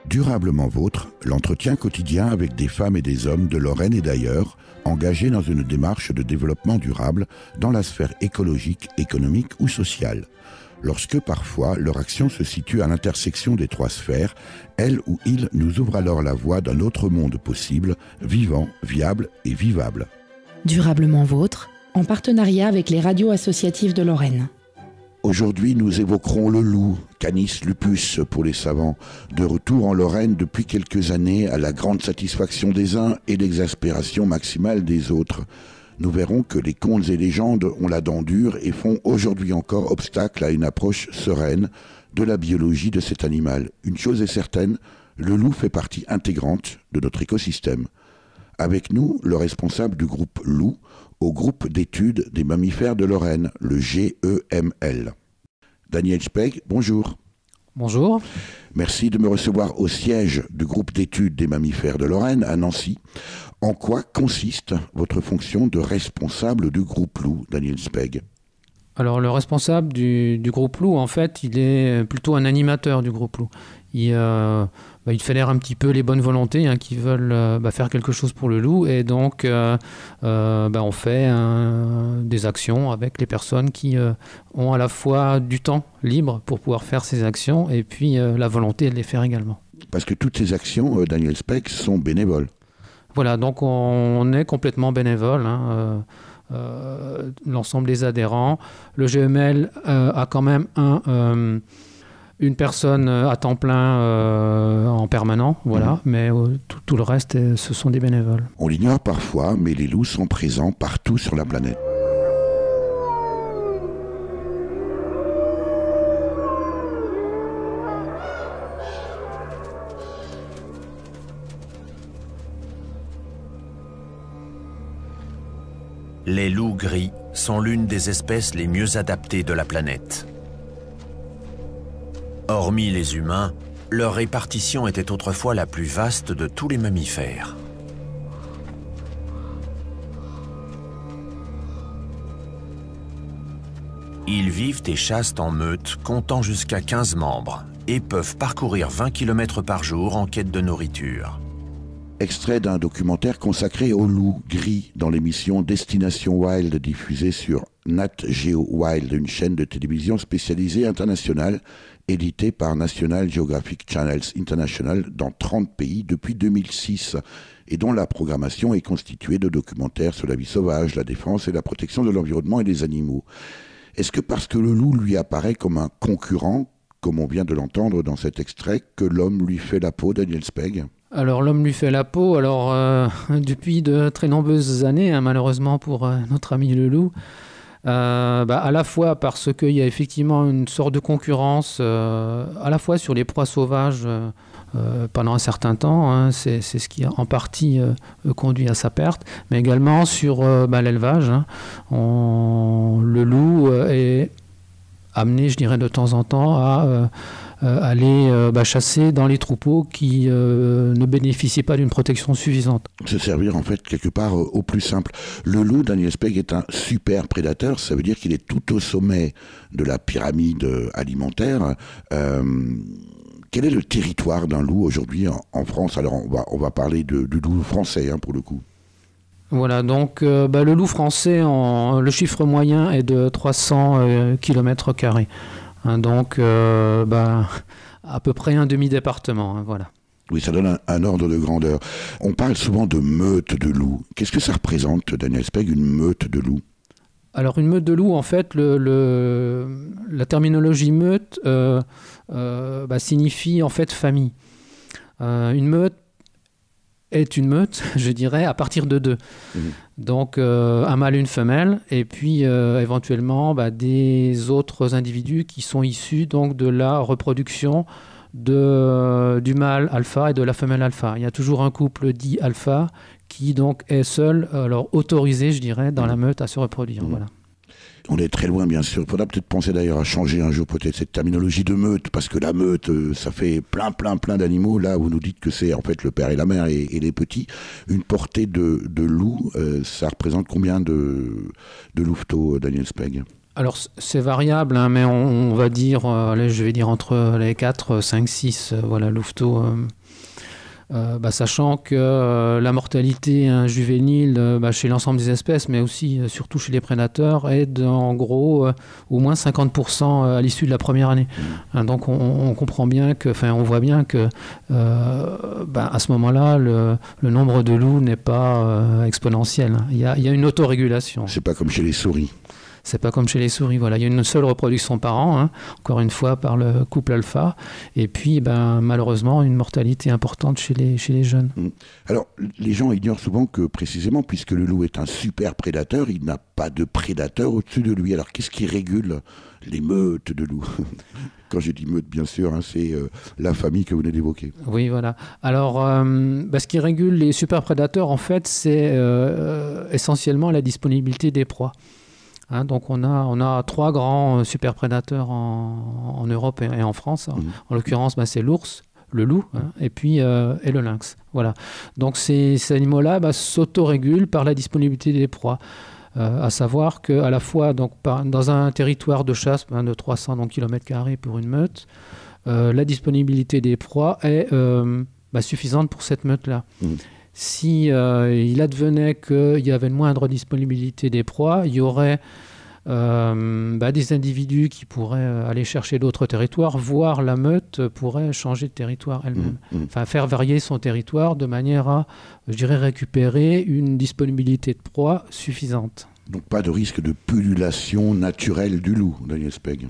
Durablement Vôtre, l'entretien quotidien avec des femmes et des hommes de Lorraine et d'ailleurs, engagés dans une démarche de développement durable dans la sphère écologique, économique ou sociale. Lorsque parfois leur action se situe à l'intersection des trois sphères, elle ou il nous ouvre alors la voie d'un autre monde possible, vivant, viable et vivable. Durablement Vôtre, en partenariat avec les radios associatives de Lorraine. Aujourd'hui, nous évoquerons le loup, Canis lupus pour les savants, de retour en Lorraine depuis quelques années à la grande satisfaction des uns et l'exaspération maximale des autres. Nous verrons que les contes et légendes ont la dent dure et font aujourd'hui encore obstacle à une approche sereine de la biologie de cet animal. Une chose est certaine, le loup fait partie intégrante de notre écosystème. Avec nous, le responsable du groupe Loup, au groupe d'études des mammifères de Lorraine, le GEML. Daniel Speg, bonjour. Bonjour. Merci de me recevoir au siège du groupe d'études des mammifères de Lorraine à Nancy. En quoi consiste votre fonction de responsable du groupe Loup, Daniel Speg ? Alors le responsable du groupe Loup, en fait, il est plutôt un animateur du groupe Loup. Il fédère un petit peu les bonnes volontés qui veulent faire quelque chose pour le loup et donc on fait des actions avec les personnes qui ont à la fois du temps libre pour pouvoir faire ces actions et puis la volonté de les faire également. Parce que toutes ces actions, Daniel Speg, sont bénévoles. Voilà, donc on est complètement bénévole. L'ensemble des adhérents. Le GML a quand même une personne à temps plein en permanent, voilà, mais tout le reste, ce sont des bénévoles. On l'ignore parfois, mais les loups sont présents partout sur la planète. Les loups gris sont l'une des espèces les mieux adaptées de la planète. Hormis les humains, leur répartition était autrefois la plus vaste de tous les mammifères. Ils vivent et chassent en meute, comptant jusqu'à 15 membres, et peuvent parcourir 20 km par jour en quête de nourriture. Extrait d'un documentaire consacré aux loups gris dans l'émission Destination Wild diffusée sur Nat Geo Wild, une chaîne de télévision spécialisée internationale éditée par National Geographic Channels International dans 30 pays depuis 2006 et dont la programmation est constituée de documentaires sur la vie sauvage, la défense et la protection de l'environnement et des animaux. Est-ce que parce que le loup lui apparaît comme un concurrent, comme on vient de l'entendre dans cet extrait, que l'homme lui fait la peau, Daniel Speg ? Alors l'homme lui fait la peau, depuis de très nombreuses années, malheureusement pour notre ami le loup, à la fois parce qu'il y a effectivement une sorte de concurrence, à la fois sur les proies sauvages pendant un certain temps, c'est ce qui a en partie conduit à sa perte, mais également sur l'élevage. Le loup est amené, je dirais, de temps en temps à aller chasser dans les troupeaux qui ne bénéficient pas d'une protection suffisante. Se servir en fait quelque part au plus simple. Le loup, Daniel Speg, est un super prédateur, ça veut dire qu'il est tout au sommet de la pyramide alimentaire. Quel est le territoire d'un loup aujourd'hui en France ? Alors on va parler du loup français pour le coup. Voilà, donc le loup français, le chiffre moyen est de 300 km². Donc, à peu près un demi-département, voilà. Oui, ça donne un ordre de grandeur. On parle souvent de meute de loups. Qu'est-ce que ça représente, Daniel Speg, une meute de loups ? Alors, une meute de loups, en fait, la terminologie meute signifie en fait famille. Une meute est une meute, je dirais, à partir de deux. Donc, un mâle et une femelle, et puis éventuellement des autres individus qui sont issus donc, de la reproduction du mâle alpha et de la femelle alpha. Il y a toujours un couple dit alpha qui donc est seul, autorisé, je dirais, dans la meute à se reproduire. Voilà. On est très loin, bien sûr. Il faudra peut-être penser d'ailleurs à changer un jour peut-être cette terminologie de meute, parce que la meute, ça fait plein d'animaux. Là, vous nous dites que c'est en fait le père et la mère et les petits. Une portée de loups, ça représente combien de louveteaux, Daniel Speg ? Alors c'est variable, hein, mais on va dire, allez, je vais dire entre les 4, 5, 6 voilà, louveteaux. Sachant que la mortalité juvénile chez l'ensemble des espèces, mais aussi surtout chez les prédateurs, est en gros au moins 50% à l'issue de la première année. Donc on comprend bien que, on voit bien que à ce moment-là, le nombre de loups n'est pas exponentiel. Il y a une autorégulation. C'est pas comme chez les souris. C'est pas comme chez les souris, voilà. Il y a une seule reproduction par an, encore une fois par le couple alpha, et puis malheureusement une mortalité importante chez les jeunes. Alors les gens ignorent souvent que précisément, puisque le loup est un super prédateur, il n'a pas de prédateur au-dessus de lui. Alors qu'est-ce qui régule les meutes de loups? Quand je dis meute, bien sûr, c'est la famille que vous venez d'évoquer. Oui, voilà. Alors, ce qui régule les super prédateurs, en fait, c'est essentiellement la disponibilité des proies. Donc on a 3 grands super prédateurs en Europe et en France. En l'occurrence, c'est l'ours, le loup et puis et le lynx. Voilà. Donc ces animaux-là s'autorégulent par la disponibilité des proies. À savoir qu'à la fois dans un territoire de chasse de 300 km² pour une meute, la disponibilité des proies est suffisante pour cette meute-là. Si il advenait qu'il y avait une moindre disponibilité des proies, il y aurait des individus qui pourraient aller chercher d'autres territoires, voire la meute pourrait changer de territoire elle-même. Faire varier son territoire de manière à, récupérer une disponibilité de proie suffisante. Donc pas de risque de pullulation naturelle du loup, Daniel Speg?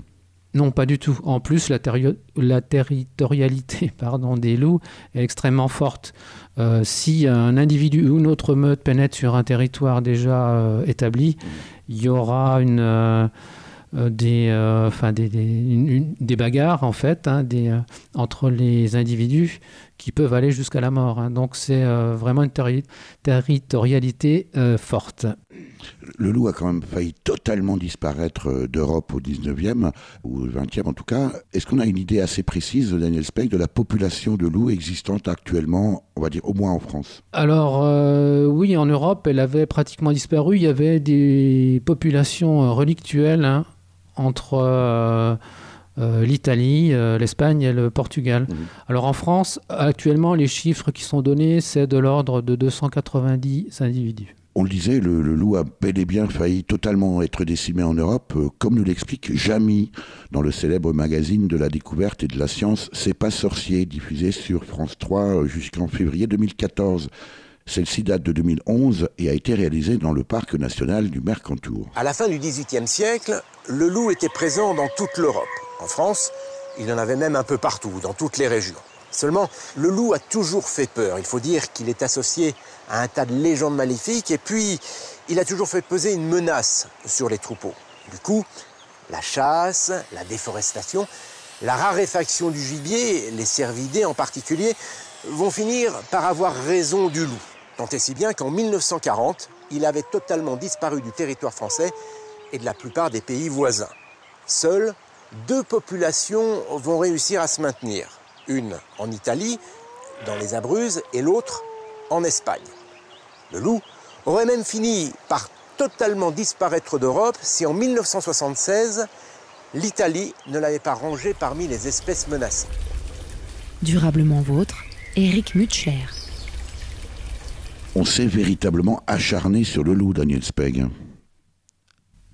Non, pas du tout. En plus, la territorialité des loups est extrêmement forte. Si un individu ou une autre meute pénètre sur un territoire déjà établi, il y aura des bagarres en fait, entre les individus qui peuvent aller jusqu'à la mort. Donc c'est vraiment une territorialité forte. Le loup a quand même failli totalement disparaître d'Europe au 19e, ou au 20e en tout cas. Est-ce qu'on a une idée assez précise, Daniel Speg, de la population de loups existante actuellement, on va dire au moins en France? Alors oui, en Europe, elle avait pratiquement disparu. Il y avait des populations relictuelles entre l'Italie, l'Espagne et le Portugal. Alors en France, actuellement, les chiffres qui sont donnés, c'est de l'ordre de 290 individus. On le disait, le loup a bel et bien failli totalement être décimé en Europe, comme nous l'explique Jamy dans le célèbre magazine de la découverte et de la science C'est pas sorcier, diffusé sur France 3 jusqu'en février 2014. Celle-ci date de 2011 et a été réalisée dans le parc national du Mercantour. À la fin du XVIIIe siècle, le loup était présent dans toute l'Europe. En France, il y en avait même un peu partout, dans toutes les régions. Seulement, le loup a toujours fait peur. Il faut dire qu'il est associé à un tas de légendes maléfiques et puis il a toujours fait peser une menace sur les troupeaux. Du coup, la chasse, la déforestation, la raréfaction du gibier, les cervidés en particulier, vont finir par avoir raison du loup. Tant et si bien qu'en 1940, il avait totalement disparu du territoire français et de la plupart des pays voisins. Seules 2 populations vont réussir à se maintenir. Une en Italie, dans les Abruzzes, et l'autre en Espagne. Le loup aurait même fini par totalement disparaître d'Europe si en 1976, l'Italie ne l'avait pas rangé parmi les espèces menacées. Durablement vôtre, Éric Mutschler. On s'est véritablement acharné sur le loup, Daniel Speg.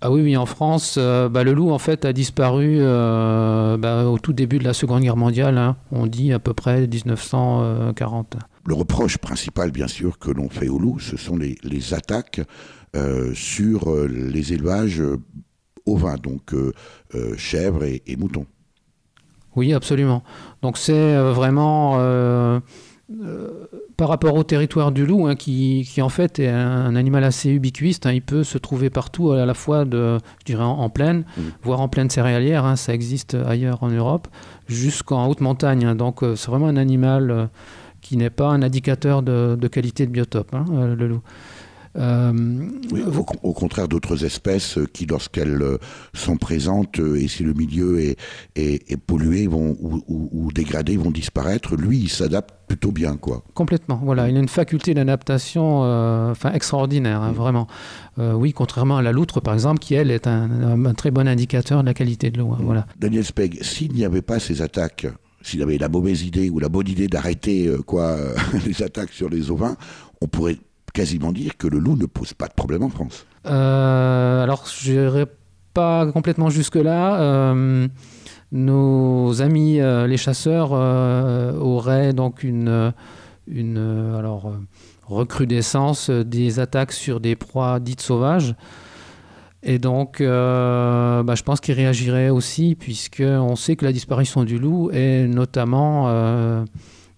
Ah oui, en France, le loup en fait a disparu au tout début de la Seconde Guerre mondiale. On dit à peu près 1940. Le reproche principal, bien sûr, que l'on fait au loup, ce sont les attaques sur les élevages ovins, donc chèvres et moutons. Oui, absolument. Donc c'est vraiment par rapport au territoire du loup, qui en fait est un animal assez ubiquiste. Il peut se trouver partout, à la fois en plaine, voire en plaine céréalière. Ça existe ailleurs en Europe, jusqu'en haute montagne. Donc c'est vraiment un animal qui n'est pas un indicateur de qualité de biotope, le loup. Oui, au contraire d'autres espèces qui, lorsqu'elles sont présentes et si le milieu est pollué ou dégradé, vont disparaître. Lui, il s'adapte plutôt bien, quoi. Complètement, voilà. Il a une faculté d'adaptation extraordinaire, hein, vraiment. Oui, contrairement à la loutre, par exemple, qui, elle, est un très bon indicateur de la qualité de l'eau. Hein, voilà. Daniel Spegg, s'il n'y avait pas ces attaques, s'il avait la mauvaise idée ou la bonne idée d'arrêter les attaques sur les ovins, on pourrait quasiment dire que le loup ne pose pas de problème en France. Alors, je n'irai pas complètement jusque-là. Nos amis les chasseurs auraient donc une recrudescence des attaques sur des proies dites sauvages. Et donc, je pense qu'ils réagiraient aussi, puisqu'on sait que la disparition du loup est notamment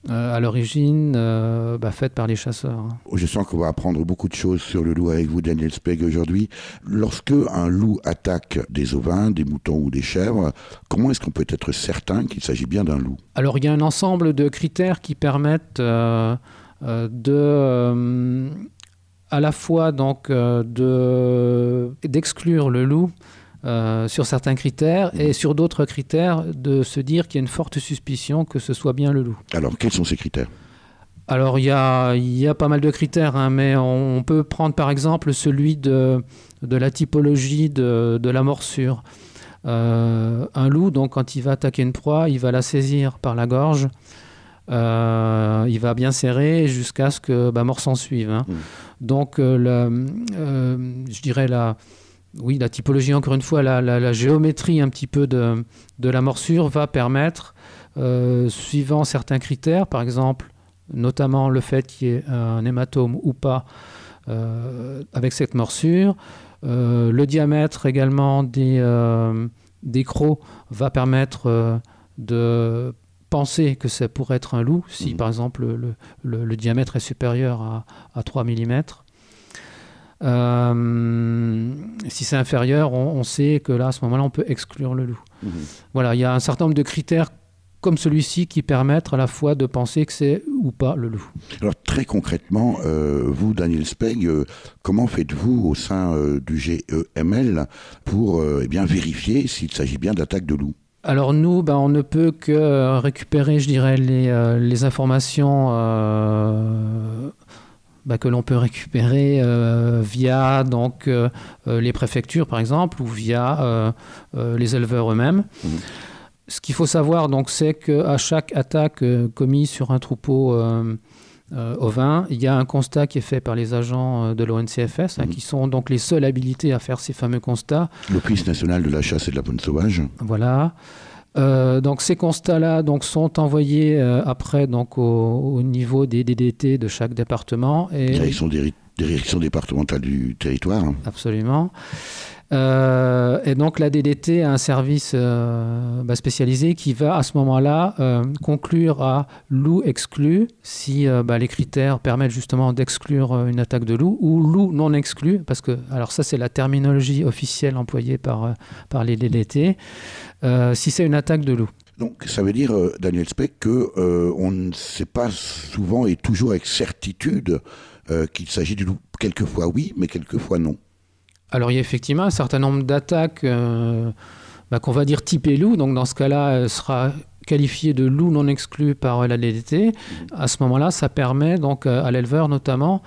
à l'origine faite par les chasseurs. Je sens qu'on va apprendre beaucoup de choses sur le loup avec vous, Daniel Spegg, aujourd'hui. Lorsque un loup attaque des ovins, des moutons ou des chèvres, comment est-ce qu'on peut être certain qu'il s'agit bien d'un loup ? Alors, il y a un ensemble de critères qui permettent à la fois d'exclure le loup sur certains critères et sur d'autres critères de se dire qu'il y a une forte suspicion que ce soit bien le loup. Alors, quels sont ces critères ? Alors, il y a pas mal de critères, hein, mais on peut prendre par exemple celui de la typologie de la morsure. Un loup, donc, quand il va attaquer une proie, il va la saisir par la gorge. Il va bien serrer jusqu'à ce que mort s'en suive. Hein. Donc, je dirais la typologie, encore une fois, la géométrie un petit peu de la morsure va permettre, suivant certains critères, par exemple, notamment le fait qu'il y ait un hématome ou pas avec cette morsure, le diamètre également des crocs va permettre de penser que ça pourrait être un loup, si par exemple le diamètre est supérieur à 3 mm. Si c'est inférieur, on sait que là, à ce moment-là, on peut exclure le loup. Voilà, il y a un certain nombre de critères comme celui-ci qui permettent à la fois de penser que c'est ou pas le loup. Alors très concrètement, vous, Daniel Spegg, comment faites-vous au sein du GEML pour vérifier s'il s'agit bien d'attaque de loup ? Alors nous, on ne peut que récupérer, je dirais, les informations que l'on peut récupérer via donc, les préfectures, par exemple, ou via les éleveurs eux-mêmes. Ce qu'il faut savoir, donc, c'est qu'à chaque attaque commise sur un troupeau ovin, il y a un constat qui est fait par les agents de l'ONCFS, qui sont donc les seuls habilités à faire ces fameux constats. L'Office national de la chasse et de la faune sauvage. Voilà. Donc ces constats-là sont envoyés après donc, au niveau des DDT de chaque département. Direction départementale du territoire. Absolument. Et donc la DDT a un service spécialisé qui va à ce moment-là conclure à loup exclu si les critères permettent justement d'exclure une attaque de loup, ou loup non exclu, parce que alors ça c'est la terminologie officielle employée par les DDT, si c'est une attaque de loup. Donc ça veut dire, Daniel Spegg, qu'on ne sait pas souvent et toujours avec certitude qu'il s'agit du loup. Quelquefois oui, mais quelquefois non. Alors il y a effectivement un certain nombre d'attaques qu'on va dire typées loup, donc dans ce cas-là, elle sera qualifiée de loup non exclu par la DDT. À ce moment-là, ça permet donc à l'éleveur notamment,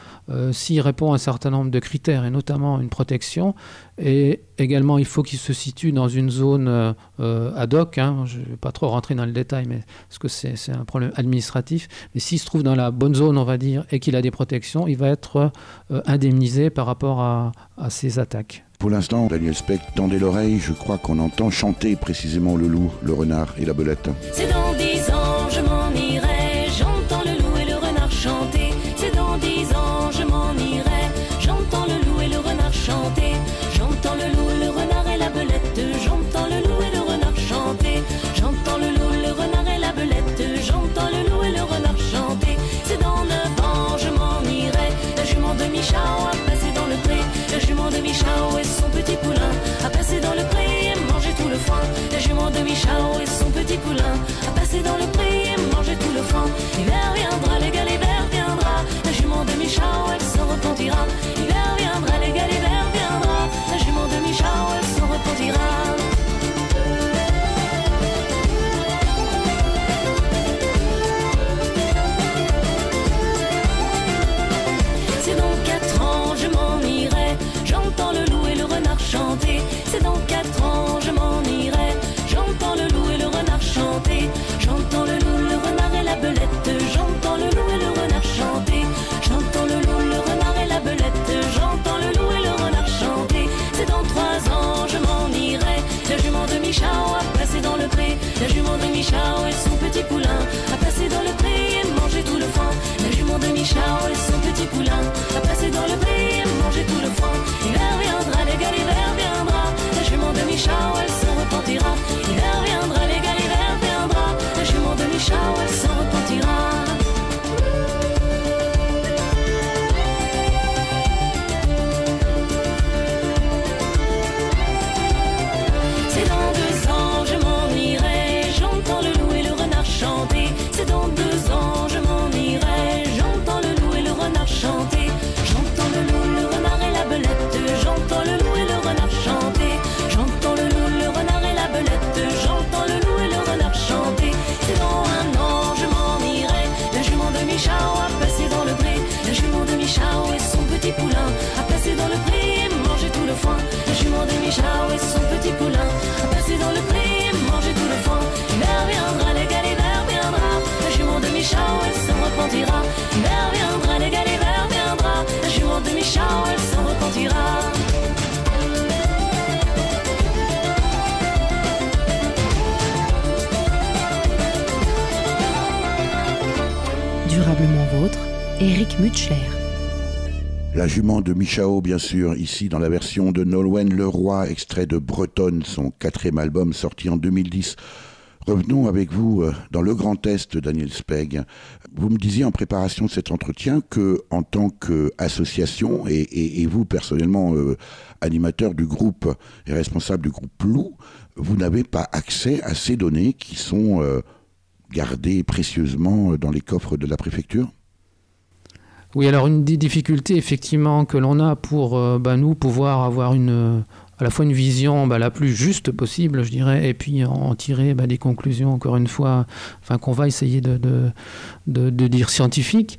s'il répond à un certain nombre de critères, et notamment une protection, et également il faut qu'il se situe dans une zone ad hoc, je ne vais pas trop rentrer dans le détail, mais parce que c'est un problème administratif, mais s'il se trouve dans la bonne zone, on va dire, et qu'il a des protections, il va être indemnisé par rapport à ces attaques. Pour l'instant, Daniel Spegg, tendez l'oreille, je crois qu'on entend chanter précisément le loup, le renard et la belette. C'est dans 10 ans, je m'en irai, j'entends le loup et le renard chanter. C'est dans 10 ans, je m'en irai, j'entends le loup et le renard chanter. J'entends le loup, le renard et la belette, j'entends le loup et le renard chanter. J'entends le loup, le renard et la belette, j'entends le loup et le renard chanter. C'est dans 9 ans, je m'en irai, la jument de Michao a passé dans le pré. La jument de Michao et son petit poulain a passé dans le pré et mangé tout le foin. La jument de Michao et son petit poulain a passé dans le pré le foin. La jument de Michao et son petit poulain a passé dans le pré et mangé tout le foin. L'hiver viendra, l'égal hiver viendra. La jument de Michao, elle s'en repentira. L'hiver viendra, l'égal hiver viendra. La jument de Michao, elle s'en repentira. Durablement vôtre, Éric Mutschler. La jument de Michao, bien sûr, ici dans la version de Nolwenn Leroy, extrait de Bretonne, son 4e album sorti en 2010. Revenons avec vous dans le Grand Est, Daniel Speg. Vous me disiez en préparation de cet entretien que, en tant qu'association, et vous personnellement animateur du groupe et responsable du groupe Loup, vous n'avez pas accès à ces données qui sont gardées précieusement dans les coffres de la préfecture ? Oui, alors une des difficultés effectivement que l'on a pour nous pouvoir avoir à la fois une vision la plus juste possible, je dirais, et puis en tirer des conclusions, encore une fois, qu'on va essayer de dire scientifiques,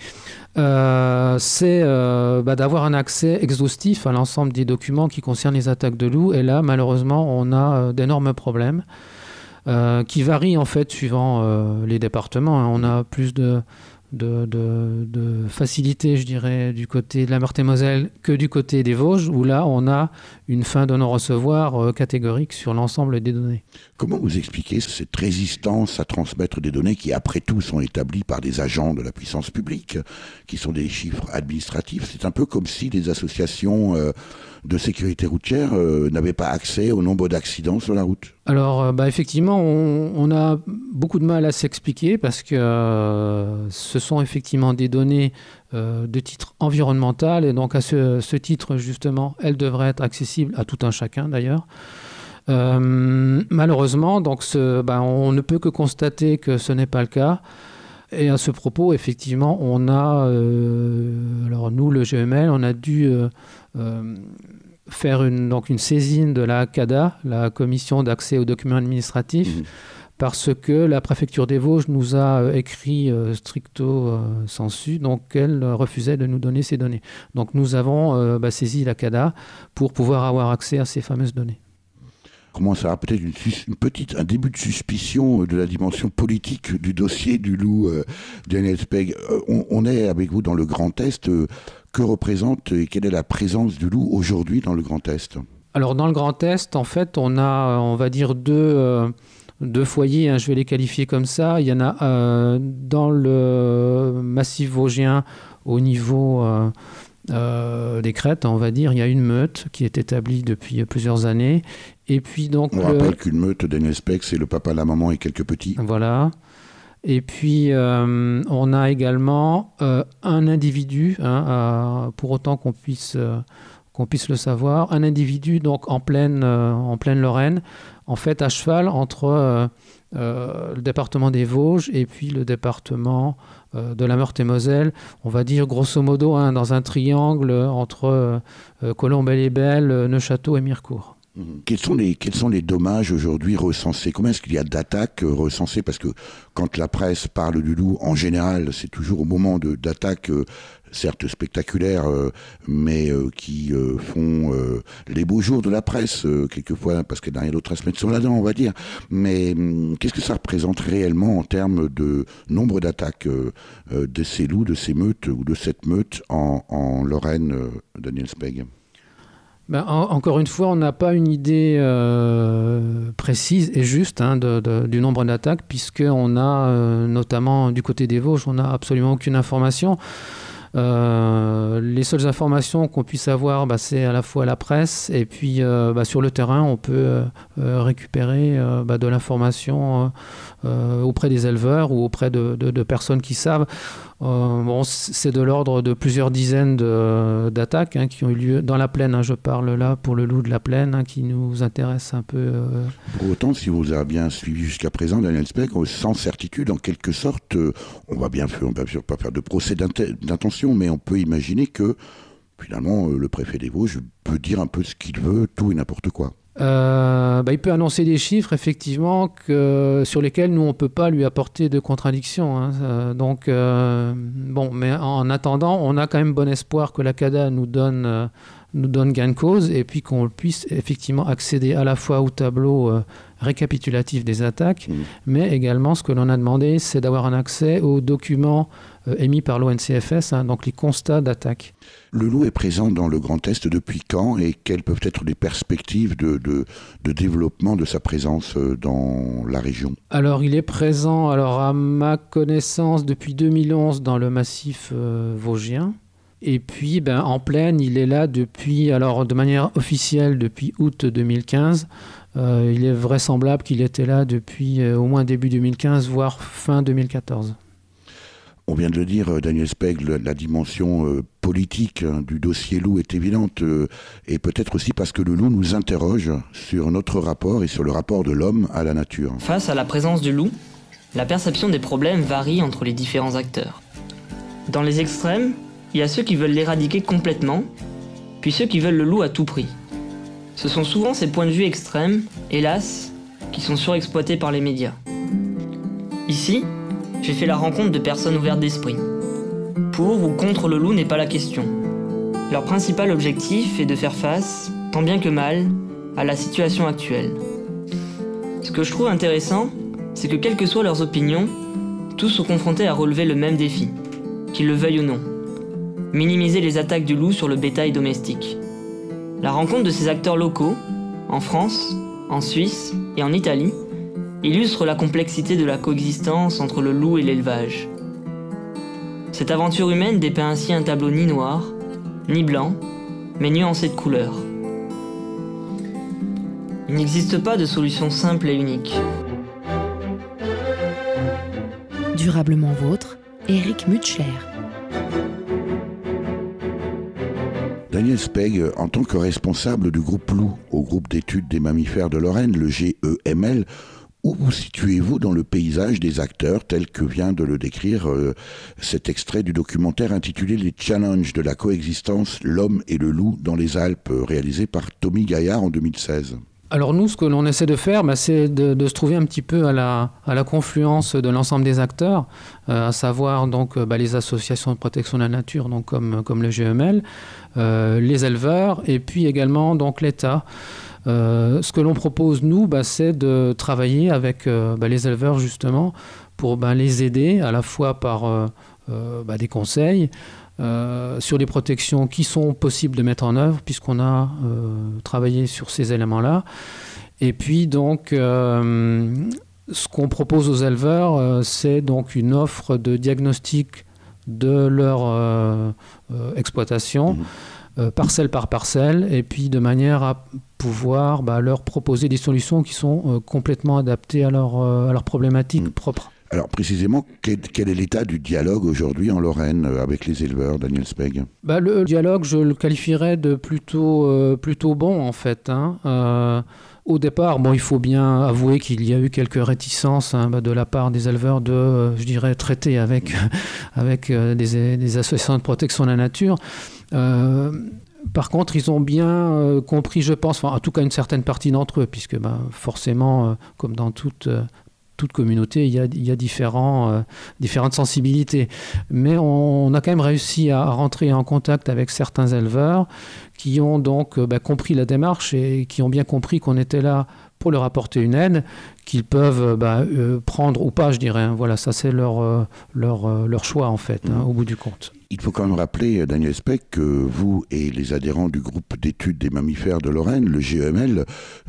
c'est d'avoir un accès exhaustif à l'ensemble des documents qui concernent les attaques de loups. Et là, malheureusement, on a d'énormes problèmes qui varient en fait suivant les départements. On a plus de facilité, je dirais, du côté de la Meurthe-et-Moselle que du côté des Vosges, où là, on a une fin de non-recevoir catégorique sur l'ensemble des données. Comment vous expliquez cette résistance à transmettre des données qui, après tout, sont établies par des agents de la puissance publique, qui sont des chiffres administratifs ? C'est un peu comme si les associations de sécurité routière n'avaient pas accès au nombre d'accidents sur la route. Alors, effectivement, on a beaucoup de mal à s'expliquer parce que ce sont effectivement des données de titre environnemental et donc à ce titre, justement, elles devraient être accessibles à tout un chacun d'ailleurs. Malheureusement, donc on ne peut que constater que ce n'est pas le cas. Et à ce propos, effectivement, on a, alors nous, le GEML, on a dû faire une saisine de la CADA, la Commission d'accès aux documents administratifs, parce que la préfecture des Vosges nous a écrit stricto sensu, donc elle refusait de nous donner ces données. Donc nous avons saisi la CADA pour pouvoir avoir accès à ces fameuses données. Commence à avoir peut-être un début de suspicion de la dimension politique du dossier du loup, Daniel Speg. On est avec vous dans le Grand Est. Que représente et quelle est la présence du loup aujourd'hui dans le Grand Est ? Alors dans le Grand Est, en fait, on a, on va dire, deux foyers, je vais les qualifier comme ça. Il y en a dans le massif vosgien au niveau des crêtes, on va dire, il y a une meute qui est établie depuis plusieurs années. Et puis donc on rappelle qu'une meute, Daniel Speg, c'est le papa, la maman et quelques petits. Voilà. Et puis on a également un individu, pour autant qu'on puisse le savoir, un individu donc en pleine Lorraine, en fait à cheval entre le département des Vosges et puis le département de la Meurthe-et-Moselle, on va dire grosso modo dans un triangle entre Colombelles-les-Belles, Neufchâteau et Mirecourt. Quels sont les dommages aujourd'hui recensés ? Combien est-ce qu'il y a d'attaques recensées ? Parce que quand la presse parle du loup, en général, c'est toujours au moment d'attaques, certes spectaculaires, mais qui font les beaux jours de la presse, quelquefois, parce qu'elle n'a rien d'autre à se mettre sur la dent, on va dire. Mais qu'est-ce que ça représente réellement en termes de nombre d'attaques de ces loups, de ces meutes ou de cette meute en Lorraine, Daniel Speg ? Encore une fois, on n'a pas une idée précise et juste du nombre d'attaques, puisqu'on a, notamment du côté des Vosges, on n'a absolument aucune information. Les seules informations qu'on puisse avoir, c'est à la fois la presse et puis sur le terrain, on peut récupérer de l'information auprès des éleveurs ou auprès de personnes qui savent. C'est de l'ordre de plusieurs dizaines d'attaques qui ont eu lieu dans la plaine. Je parle là pour le loup de la plaine qui nous intéresse un peu. Pour autant, si vous avez bien suivi jusqu'à présent, Daniel Speg, sans certitude, en quelque sorte, on va bien sûr pas faire de procès d'intention, mais on peut imaginer que finalement le préfet des Vosges peut dire un peu ce qu'il veut, tout et n'importe quoi. Il peut annoncer des chiffres effectivement sur lesquels nous on peut pas lui apporter de contradiction. Mais en attendant, on a quand même bon espoir que la CADA nous donne nous donne gain de cause et puis qu'on puisse effectivement accéder à la fois au tableau récapitulatif des attaques, mais également ce que l'on a demandé, c'est d'avoir un accès aux documents émis par l'ONCFS, donc les constats d'attaque. Le loup est présent dans le Grand Est depuis quand et quelles peuvent être les perspectives de développement de sa présence dans la région ? Alors il est présent, à ma connaissance, depuis 2011 dans le massif vosgien. Et puis en plaine, il est là depuis, de manière officielle depuis août 2015. Il est vraisemblable qu'il était là depuis au moins début 2015, voire fin 2014. On vient de le dire, Daniel Spegg, la dimension politique du dossier loup est évidente, et peut-être aussi parce que le loup nous interroge sur notre rapport et sur le rapport de l'homme à la nature. Face à la présence du loup, la perception des problèmes varie entre les différents acteurs. Dans les extrêmes, il y a ceux qui veulent l'éradiquer complètement, puis ceux qui veulent le loup à tout prix. Ce sont souvent ces points de vue extrêmes, hélas, qui sont surexploités par les médias. Ici, j'ai fait la rencontre de personnes ouvertes d'esprit. Pour ou contre le loup n'est pas la question. Leur principal objectif est de faire face, tant bien que mal, à la situation actuelle. Ce que je trouve intéressant, c'est que quelles que soient leurs opinions, tous sont confrontés à relever le même défi, qu'ils le veuillent ou non. Minimiser les attaques du loup sur le bétail domestique. La rencontre de ces acteurs locaux, en France, en Suisse et en Italie, illustre la complexité de la coexistence entre le loup et l'élevage. Cette aventure humaine dépeint ainsi un tableau ni noir, ni blanc, mais nuancé de couleurs. Il n'existe pas de solution simple et unique. Durablement vôtre, Éric Mutschler. Daniel Spegg, en tant que responsable du groupe loup au groupe d'études des mammifères de Lorraine, le GEML, où vous situez-vous dans le paysage des acteurs tel que vient de le décrire cet extrait du documentaire intitulé « Les challenges de la coexistence, l'homme et le loup dans les Alpes » réalisé par Tommy Gaillard en 2016 ? Alors nous, ce que l'on essaie de faire, c'est de se trouver un petit peu à la confluence de l'ensemble des acteurs, à savoir donc les associations de protection de la nature, donc comme le GEML, les éleveurs et puis également donc l'État. Ce que l'on propose, nous, c'est de travailler avec les éleveurs, justement, pour les aider à la fois par des conseils sur les protections qui sont possibles de mettre en œuvre, puisqu'on a travaillé sur ces éléments-là. Et puis, donc, ce qu'on propose aux éleveurs, c'est donc une offre de diagnostic de leur exploitation, parcelle par parcelle, et puis de manière à pouvoir leur proposer des solutions qui sont complètement adaptées à leur problématique propre. Alors précisément, quel est l'état du dialogue aujourd'hui en Lorraine avec les éleveurs, Daniel Spegg ? Le dialogue, je le qualifierais de plutôt bon en fait. Au départ, il faut bien avouer qu'il y a eu quelques réticences de la part des éleveurs de, traiter avec des associations de protection de la nature. Par contre, ils ont bien compris, je pense, en tout cas une certaine partie d'entre eux, puisque forcément, comme dans toute communauté, il y a différentes sensibilités. Mais on a quand même réussi à rentrer en contact avec certains éleveurs qui ont donc compris la démarche et qui ont bien compris qu'on était là pour leur apporter une aide qu'ils peuvent prendre ou pas, je dirais. Voilà, ça c'est leur choix en fait, au bout du compte. Il faut quand même rappeler, Daniel Spegg, que vous et les adhérents du groupe d'études des mammifères de Lorraine, le GEML,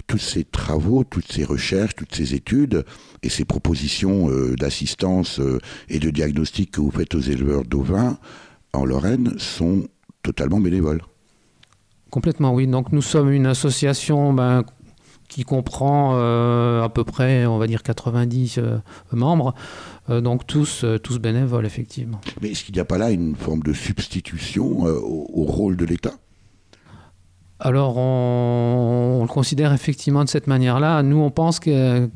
tous ces travaux, toutes ces recherches, toutes ces études et ces propositions d'assistance et de diagnostic que vous faites aux éleveurs d'ovins en Lorraine sont totalement bénévoles. Complètement, oui. Donc nous sommes une association qui comprend à peu près, on va dire, 90 membres, donc tous bénévoles, effectivement. Mais est-ce qu'il n'y a pas là une forme de substitution au rôle de l'État ? Alors, on le considère effectivement de cette manière-là. Nous, on pense que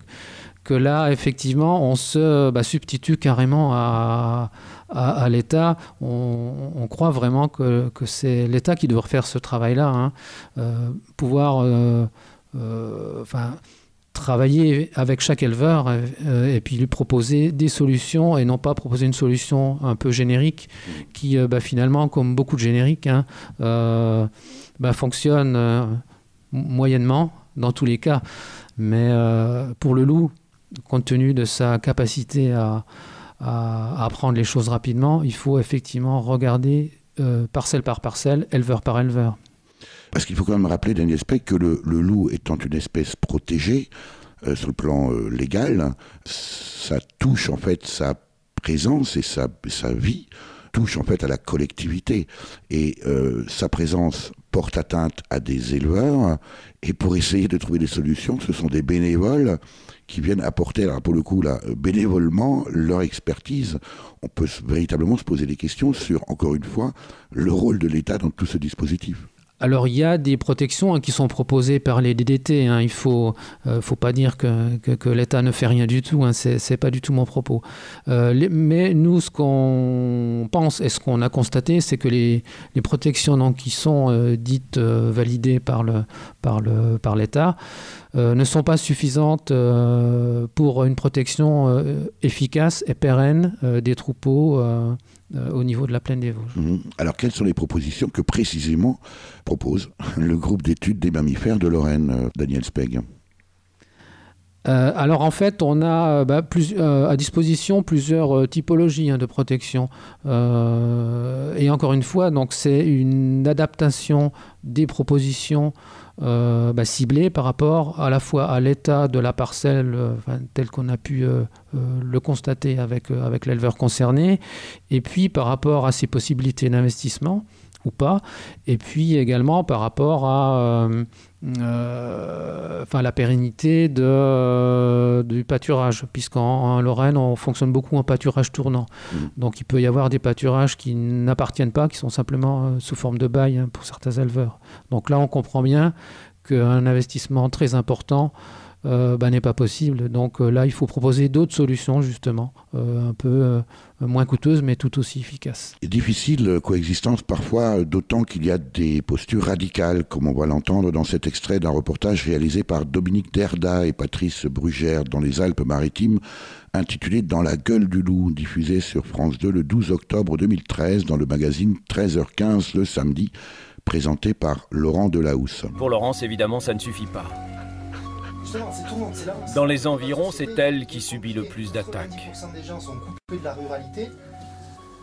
là, effectivement, on se substitue carrément à l'État. On croit vraiment que c'est l'État qui devrait faire ce travail-là, pouvoir travailler avec chaque éleveur et puis lui proposer des solutions et non pas proposer une solution un peu générique qui finalement, comme beaucoup de génériques, fonctionne moyennement dans tous les cas. Mais pour le loup, compte tenu de sa capacité à apprendre les choses rapidement, il faut effectivement regarder parcelle par parcelle, éleveur par éleveur. Parce qu'il faut quand même rappeler, Daniel Speck, que le loup étant une espèce protégée sur le plan légal, ça touche en fait sa présence et sa vie touche en fait à la collectivité. Et sa présence porte atteinte à des éleveurs. Et pour essayer de trouver des solutions, ce sont des bénévoles qui viennent apporter, alors pour le coup là, bénévolement, leur expertise. On peut véritablement se poser des questions sur, encore une fois, le rôle de l'État dans tout ce dispositif. Alors, il y a des protections qui sont proposées par les DDT. Il ne faut pas dire que l'État ne fait rien du tout. Ce n'est pas du tout mon propos. Mais nous, ce qu'on pense et ce qu'on a constaté, c'est que les protections donc, qui sont dites validées par l'État ne sont pas suffisantes pour une protection efficace et pérenne des troupeaux au niveau de la plaine des Vosges. Alors, quelles sont les propositions que précisément propose le groupe d'études des mammifères de Lorraine, Daniel Speck? Alors en fait, on a à disposition plusieurs typologies de protection. Et encore une fois, donc, c'est une adaptation des propositions ciblées par rapport à la fois à l'état de la parcelle tel qu'on a pu le constater avec l'éleveur concerné, et puis par rapport à ses possibilités d'investissement ou pas, et puis également par rapport à la pérennité du pâturage, puisqu'en Lorraine, on fonctionne beaucoup en pâturage tournant. Donc il peut y avoir des pâturages qui n'appartiennent pas, qui sont simplement sous forme de bail pour certains éleveurs. Donc là, on comprend bien qu'un investissement très important n'est pas possible. Donc là, il faut proposer d'autres solutions, justement, un peu moins coûteuses, mais tout aussi efficaces. Difficile coexistence parfois, d'autant qu'il y a des postures radicales, comme on va l'entendre dans cet extrait d'un reportage réalisé par Dominique Derda et Patrice Brugère dans les Alpes-Maritimes, intitulé « Dans la gueule du loup », diffusé sur France 2 le 12 octobre 2013 dans le magazine 13h15 le samedi, présenté par Laurent Delahousse. Pour Laurence, évidemment, ça ne suffit pas. Dans les environs, c'est elle qui subit le plus d'attaques. 90% des gens sont coupés de la ruralité.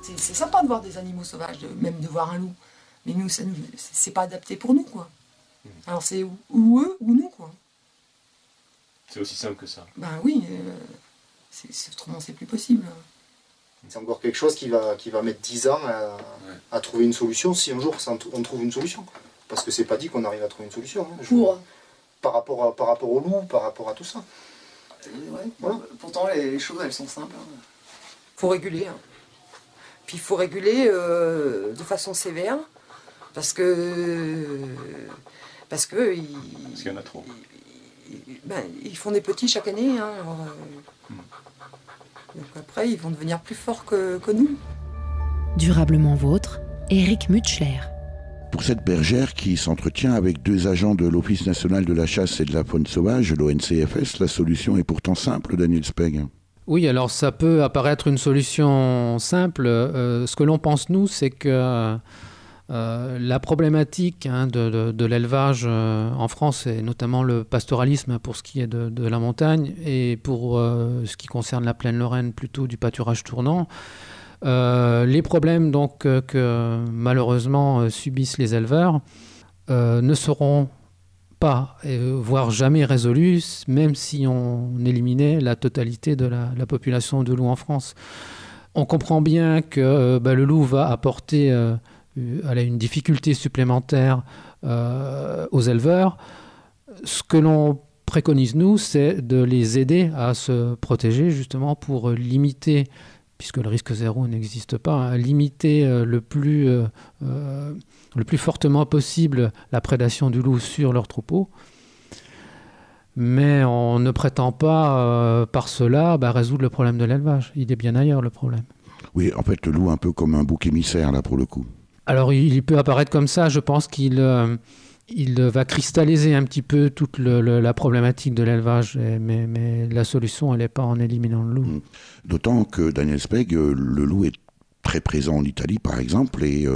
C'est sympa de voir des animaux sauvages, même de voir un loup. Mais nous, c'est pas adapté pour nous, quoi. Alors c'est ou eux ou nous, quoi. C'est aussi simple que ça. Ben oui, autrement c'est plus possible. C'est encore quelque chose qui va mettre 10 ans à trouver une solution, si un jour on trouve une solution. Parce que c'est pas dit qu'on arrive à trouver une solution. Par rapport au loup, par rapport à tout ça. Ouais, voilà. Pourtant les choses elles sont simples. Faut réguler. Puis il faut réguler de façon sévère parce que qu'il y en a trop. Ils font des petits chaque année. Donc après ils vont devenir plus forts que nous. Durablement vôtre, Éric Mutschler. Pour cette bergère qui s'entretient avec 2 agents de l'Office national de la chasse et de la faune sauvage, l'ONCFS, la solution est pourtant simple, Daniel Speck. Oui, alors ça peut apparaître une solution simple. Ce que l'on pense, nous, c'est que la problématique de l'élevage en France, et notamment le pastoralisme pour ce qui est de la montagne, et pour ce qui concerne la plaine lorraine, plutôt du pâturage tournant, les problèmes donc que malheureusement subissent les éleveurs ne seront pas, voire jamais résolus, même si on éliminait la totalité de la population de loups en France. On comprend bien que le loup va apporter une difficulté supplémentaire aux éleveurs. Ce que l'on préconise, nous, c'est de les aider à se protéger, justement, pour limiter, puisque le risque zéro n'existe pas, à limiter le plus fortement possible la prédation du loup sur leurs troupeaux. Mais on ne prétend pas par cela résoudre le problème de l'élevage. Il est bien ailleurs, le problème. Oui, en fait, le loup un peu comme un bouc émissaire, là, pour le coup. Alors, il peut apparaître comme ça. Je pense qu'il il va cristalliser un petit peu toute la problématique de l'élevage, mais la solution, elle n'est pas en éliminant le loup. D'autant que Daniel Spegg, le loup est très présent en Italie, par exemple, et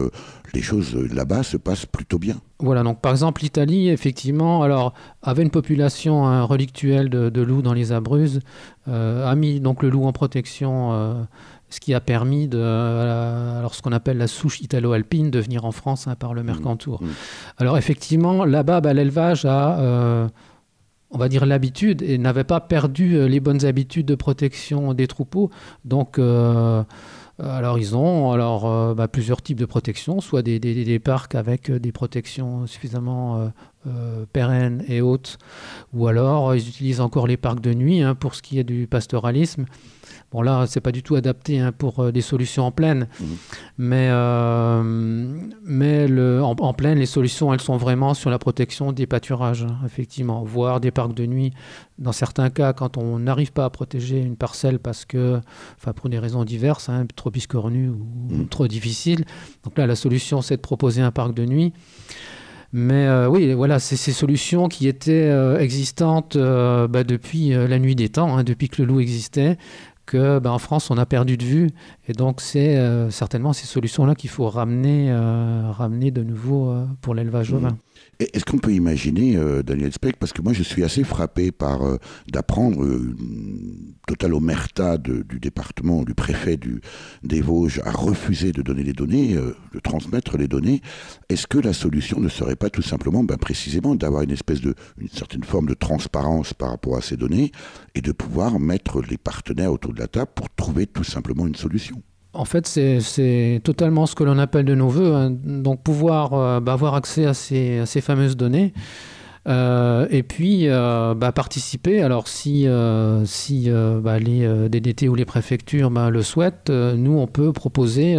les choses là-bas se passent plutôt bien. Voilà, donc par exemple, l'Italie, effectivement, alors, avait une population relictuelle de loups dans les Abruzzes, a mis donc le loup en protection, ce qui a permis alors ce qu'on appelle la souche italo-alpine de venir en France par le Mercantour. Alors effectivement, là-bas, l'élevage a, on va dire, l'habitude et n'avait pas perdu les bonnes habitudes de protection des troupeaux. Donc, alors ils ont plusieurs types de protection, soit des parcs avec des protections suffisamment pérennes et hautes, ou alors ils utilisent encore les parcs de nuit pour ce qui est du pastoralisme. Bon, là, c'est pas du tout adapté pour des solutions en plaine, mais en plaine, les solutions, elles sont vraiment sur la protection des pâturages, effectivement, voire des parcs de nuit. Dans certains cas, quand on n'arrive pas à protéger une parcelle parce que, pour des raisons diverses, trop biscornues ou trop difficiles, donc là, la solution, c'est de proposer un parc de nuit. Mais oui, voilà, c'est ces solutions qui étaient existantes depuis la nuit des temps, depuis que le loup existait, que en France, on a perdu de vue. Et donc, c'est certainement ces solutions-là qu'il faut ramener de nouveau pour l'élevage bovin. Est-ce qu'on peut imaginer, Daniel Spegg, parce que moi je suis assez frappé d'apprendre totale omerta du département, du préfet des Vosges a refusé de donner les données, de transmettre les données. Est-ce que la solution ne serait pas tout simplement, précisément, d'avoir une certaine forme de transparence par rapport à ces données et de pouvoir mettre les partenaires autour de la table pour trouver tout simplement une solution? En fait, c'est totalement ce que l'on appelle de nos voeux, donc pouvoir avoir accès à ces fameuses données et puis participer. Alors si les DDT ou les préfectures le souhaitent, nous on peut proposer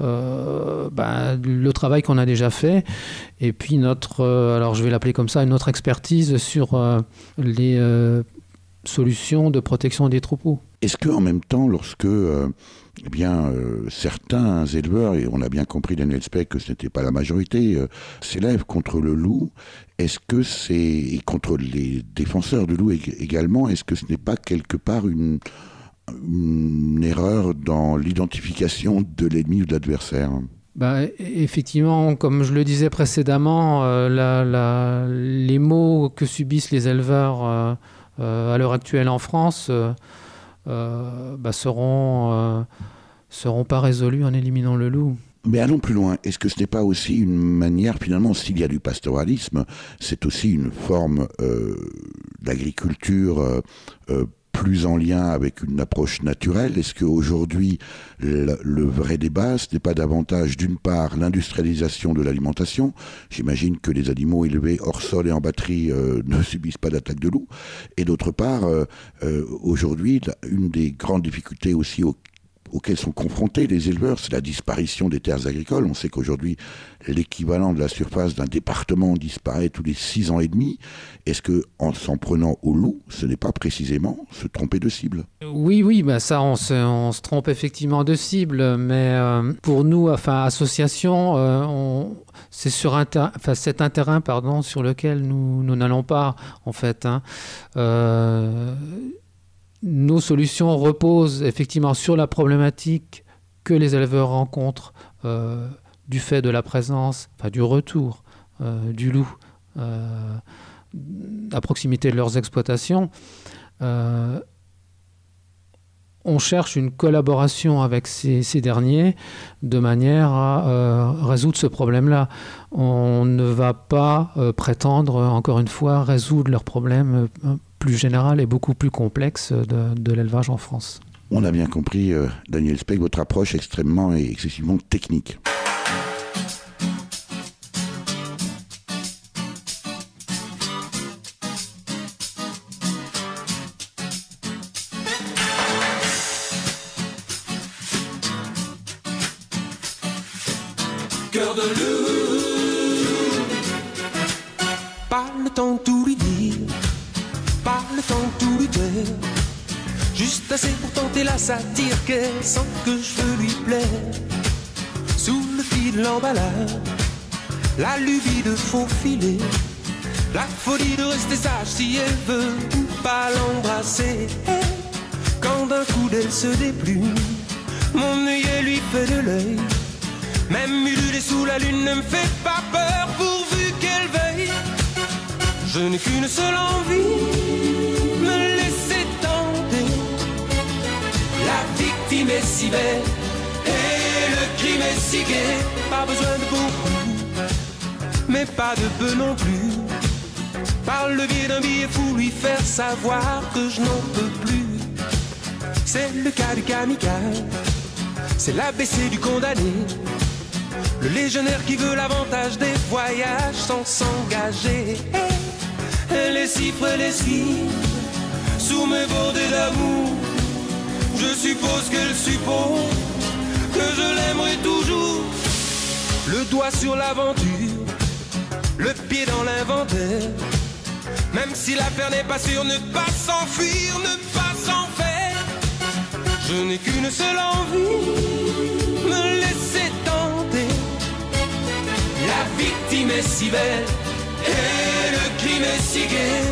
le travail qu'on a déjà fait et puis alors je vais l'appeler comme ça, notre expertise sur les solutions de protection des troupeaux. Est-ce qu'en même temps, lorsque certains éleveurs, et on a bien compris, Daniel Spegg, que ce n'était pas la majorité, s'élèvent contre le loup, est-ce que et contre les défenseurs du loup également, est-ce que ce n'est pas quelque part une erreur dans l'identification de l'ennemi ou de l'adversaire ? Effectivement, comme je le disais précédemment, les maux que subissent les éleveurs à l'heure actuelle en France seront pas résolus en éliminant le loup. Mais allons plus loin. Est-ce que ce n'est pas aussi une manière, finalement, s'il y a du pastoralisme, c'est aussi une forme d'agriculture plus en lien avec une approche naturelle? Est-ce qu'aujourd'hui, le vrai débat, ce n'est pas davantage, d'une part, l'industrialisation de l'alimentation? J'imagine que les animaux élevés hors sol et en batterie ne subissent pas d'attaque de loup. Et d'autre part, aujourd'hui, une des grandes difficultés aussi auxquelles sont confrontés les éleveurs, c'est la disparition des terres agricoles. On sait qu'aujourd'hui, l'équivalent de la surface d'un département disparaît tous les 6 ans et demi. Est-ce qu'en s'en prenant au loup, ce n'est pas précisément se tromper de cible? Oui, ça, on se trompe effectivement de cible, mais pour nous, association, c'est c'est un terrain, sur lequel nous n'allons pas, en fait. Nos solutions reposent effectivement sur la problématique que les éleveurs rencontrent du fait de la présence, du retour du loup à proximité de leurs exploitations. On cherche une collaboration avec ces derniers de manière à résoudre ce problème-là. On ne va pas prétendre, encore une fois, résoudre leurs problèmes plus général et beaucoup plus complexe de l'élevage en France. On a bien compris, Daniel Spegg, votre approche extrêmement et excessivement technique. Cœur de loup, pas le temps de tout lui dire, pas le temps de tout lui dire, juste assez pour tenter la satire qu'elle sent que je veux lui plaire. Sous le fil de l'emballage, la lubie de faufiler, la folie de rester sage si elle veut pas l'embrasser. Quand d'un coup d'elle se déplume, mon œillet lui fait de l'œil. Même ululer sous la lune ne me fait pas peur pourvu qu'elle veille. Je n'ai qu'une seule envie, me laisser tenter. La victime est si belle et le crime est si gai. Pas besoin de beaucoup, mais pas de peu non plus. Par le biais d'un billet fou, lui faire savoir que je n'en peux plus. C'est le cas du kamikaze, c'est l'ABC du condamné, le légionnaire qui veut l'avantage des voyages sans s'engager. Les cifres et les signes sous mes bordées d'amour, je suppose qu'elle suppose que je l'aimerai toujours. Le doigt sur l'aventure, le pied dans l'inventaire. Même si l'affaire n'est pas sûre, ne pas s'enfuir, ne pas s'en faire. Je n'ai qu'une seule envie, me laisser tenter. La victime est si belle et le crime est si gai.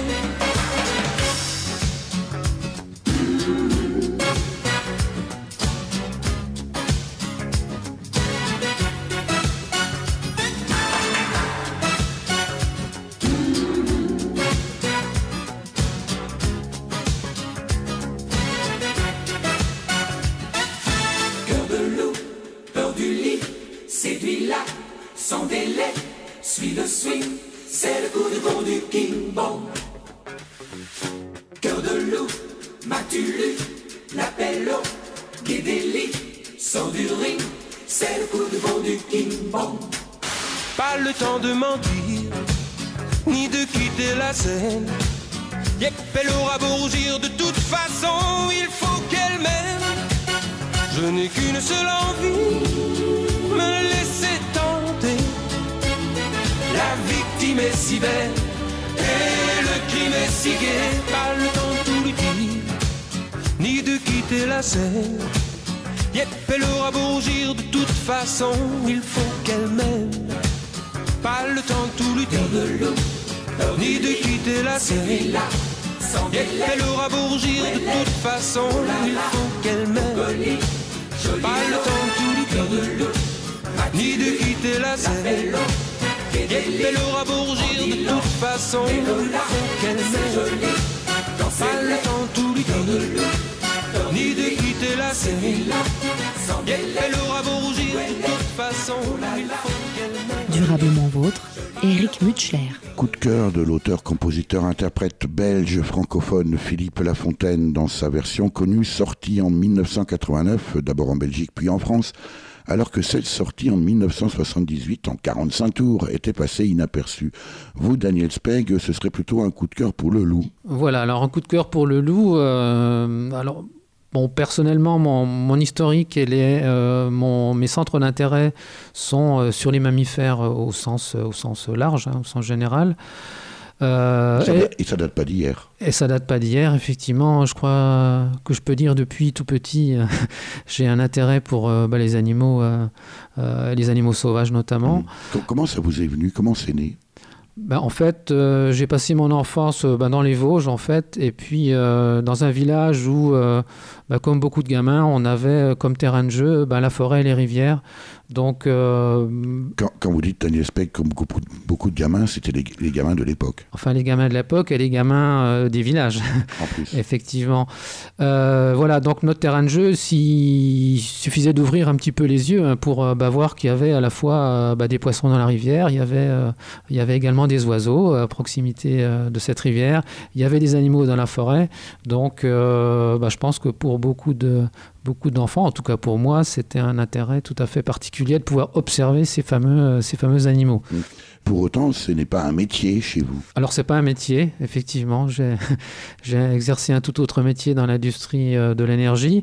Sans délai, suis le swing, c'est le coup de bon du King Bong. Cœur de loup, m'as-tu lu, l'appel au Guédéli, sort du ring, c'est le coup de bon du King Bong. Pas le temps de mentir, ni de quitter la scène. Yep, elle aura beau rougir, de toute façon, il faut qu'elle m'aime. Je n'ai qu'une seule envie, me laisser tenter. La victime est si belle et le crime est si gai. Pas le temps de tout lui dire, ni de quitter la scène. Yep, elle aura beau rougir, de toute façon, il faut qu'elle m'aime. Pas le temps de tout lui dire, ni de quitter la scène. Yep, elle aura beau rougir, de toute façon, il faut qu'elle m'aime. Pas le temps de tout lui dire, ni de quitter la scène. Elle aura beau rougir, de toute façon, il faut qu'elle m'aime. Pas le temps de tout lui dire, ni de quitter la scène. Elle aura beau rougir, de toute façon, il faut qu'elle m'aime. Durablement vôtre, Éric Mutschler. Coup de cœur de l'auteur-compositeur-interprète belge francophone Philippe Lafontaine dans sa version connue, sortie en 1989, d'abord en Belgique puis en France, alors que celle sortie en 1978 en 45 tours était passée inaperçue. Vous, Daniel Speg, ce serait plutôt un coup de cœur pour le loup. Voilà, alors un coup de cœur pour le loup. Bon, personnellement, mon historique et mes centres d'intérêt sont sur les mammifères au sens large, au sens général. Et ça date pas d'hier. Et ça date pas d'hier, effectivement. Je crois que je peux dire depuis tout petit, j'ai un intérêt pour les animaux sauvages notamment. Comment ça vous est venu? Comment c'est né? En fait, j'ai passé mon enfance dans les Vosges, en fait, et puis dans un village où, comme beaucoup de gamins, on avait comme terrain de jeu la forêt et les rivières. Donc, quand vous dites Daniel Speg, comme beaucoup de gamins, c'était les gamins de l'époque. Enfin, les gamins de l'époque et les gamins des villages, en plus. Effectivement. Voilà, donc notre terrain de jeu, il suffisait d'ouvrir un petit peu les yeux pour voir qu'il y avait à la fois des poissons dans la rivière, il y avait également des oiseaux à proximité de cette rivière, il y avait des animaux dans la forêt. Donc, je pense que pour beaucoup d'enfants, en tout cas pour moi, c'était un intérêt tout à fait particulier de pouvoir observer ces fameux animaux. Pour autant, ce n'est pas un métier chez vous. Alors, c'est pas un métier, effectivement. J'ai exercé un tout autre métier dans l'industrie de l'énergie.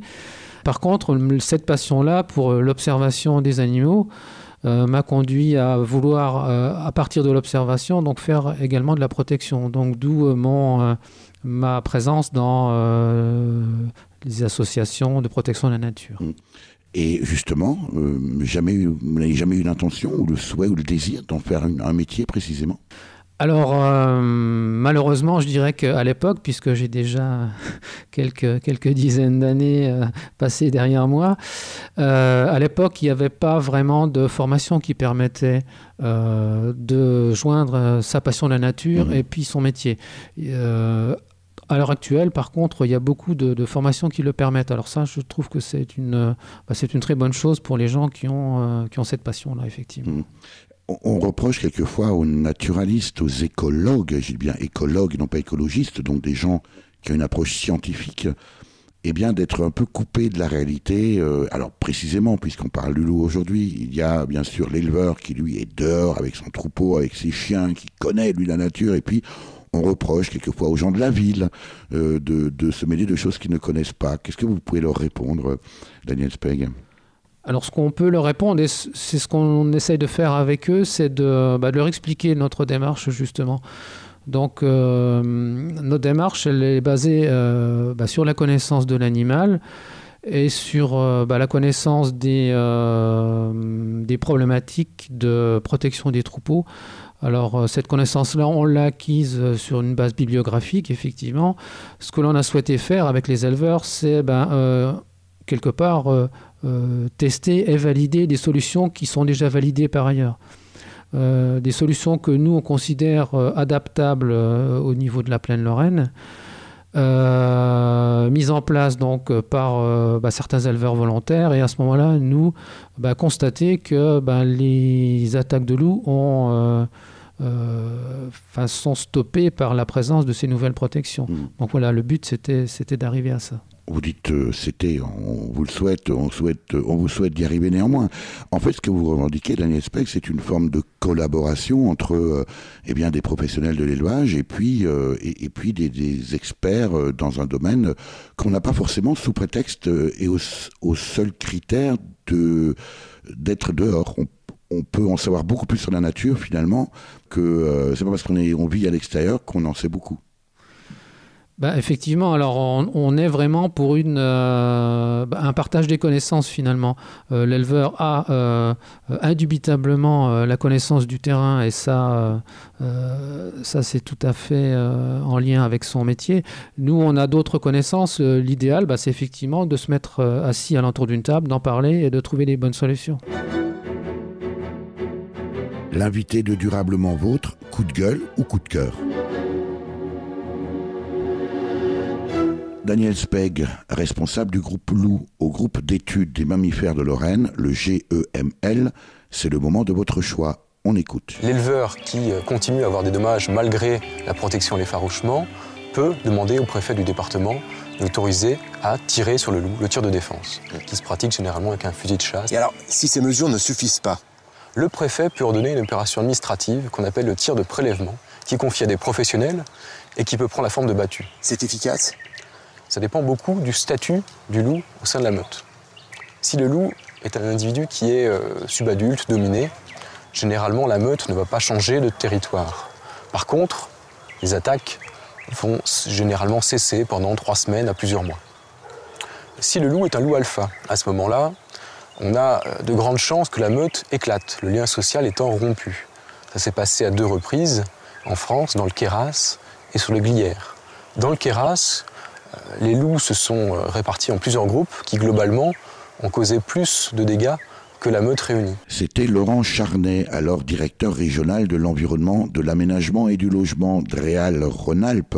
Par contre, cette passion-là pour l'observation des animaux m'a conduit à vouloir, à partir de l'observation, donc faire également de la protection. Donc, d'où ma présence dans les associations de protection de la nature. Et justement, vous n'avez jamais eu l'intention ou le souhait ou le désir d'en faire un métier précisément ? Alors, malheureusement, je dirais qu'à l'époque, puisque j'ai déjà quelques dizaines d'années passées derrière moi, à l'époque, il n'y avait pas vraiment de formation qui permettait de joindre sa passion de la nature et puis son métier. À l'heure actuelle, par contre, il y a beaucoup de formations qui le permettent. Alors ça, je trouve que c'est une très bonne chose pour les gens qui ont cette passion-là, effectivement. On reproche quelquefois aux naturalistes, aux écologues, je dis bien écologues, non pas écologistes, donc des gens qui ont une approche scientifique, d'être un peu coupés de la réalité. Alors précisément, puisqu'on parle du loup aujourd'hui, il y a bien sûr l'éleveur qui lui est dehors avec son troupeau, avec ses chiens, qui connaît lui la nature, et puis on reproche quelquefois aux gens de la ville de se mêler de choses qu'ils ne connaissent pas. Qu'est-ce que vous pouvez leur répondre, Daniel Speg ? Alors, ce qu'on peut leur répondre, et c'est ce qu'on essaye de faire avec eux, c'est de leur expliquer notre démarche, justement. Donc, notre démarche, elle est basée sur la connaissance de l'animal et sur la connaissance des problématiques de protection des troupeaux. Alors, cette connaissance-là, on l'a acquise sur une base bibliographique, effectivement. Ce que l'on a souhaité faire avec les éleveurs, c'est quelque part tester et valider des solutions qui sont déjà validées par ailleurs. Des solutions que nous, on considère adaptables au niveau de la plaine Lorraine, mises en place donc par certains éleveurs volontaires, et à ce moment-là, nous, constater que les attaques de loups sont stoppées par la présence de ces nouvelles protections. Donc voilà, le but, c'était d'arriver à ça. Vous dites on vous souhaite d'y arriver néanmoins. En fait, ce que vous revendiquez, Daniel Speg, c'est une forme de collaboration entre des professionnels de l'élevage et puis des experts dans un domaine qu'on n'a pas forcément sous prétexte et au seul critère d'être dehors. On peut en savoir beaucoup plus sur la nature finalement que c'est pas parce qu'on vit à l'extérieur qu'on en sait beaucoup. Effectivement, alors on est vraiment pour un partage des connaissances finalement. L'éleveur a indubitablement la connaissance du terrain, et ça c'est tout à fait en lien avec son métier. Nous, on a d'autres connaissances. L'idéal, c'est effectivement de se mettre assis à l'entour d'une table, d'en parler et de trouver les bonnes solutions. L'invité de Durablement Vôtre, coup de gueule ou coup de cœur ? Daniel Speg, responsable du groupe Loup au groupe d'études des mammifères de Lorraine, le GEML, c'est le moment de votre choix. On écoute. L'éleveur qui continue à avoir des dommages malgré la protection et l'effarouchement peut demander au préfet du département de l'autoriser à tirer sur le loup, le tir de défense, qui se pratique généralement avec un fusil de chasse. Et alors, si ces mesures ne suffisent pas ? Le préfet peut ordonner une opération administrative qu'on appelle le tir de prélèvement, qui est confié à des professionnels et qui peut prendre la forme de battu. C'est efficace ? Ça dépend beaucoup du statut du loup au sein de la meute. Si le loup est un individu qui est subadulte, dominé, généralement la meute ne va pas changer de territoire. Par contre, les attaques vont généralement cesser pendant 3 semaines à plusieurs mois. Si le loup est un loup alpha, à ce moment-là, on a de grandes chances que la meute éclate, le lien social étant rompu. Ça s'est passé à 2 reprises en France, dans le Queyras et sur le Glières. Dans le Queyras, les loups se sont répartis en plusieurs groupes qui, globalement, ont causé plus de dégâts que la meute réunie. C'était Laurent Charnet, alors directeur régional de l'environnement, de l'aménagement et du logement DREAL Rhône-Alpes,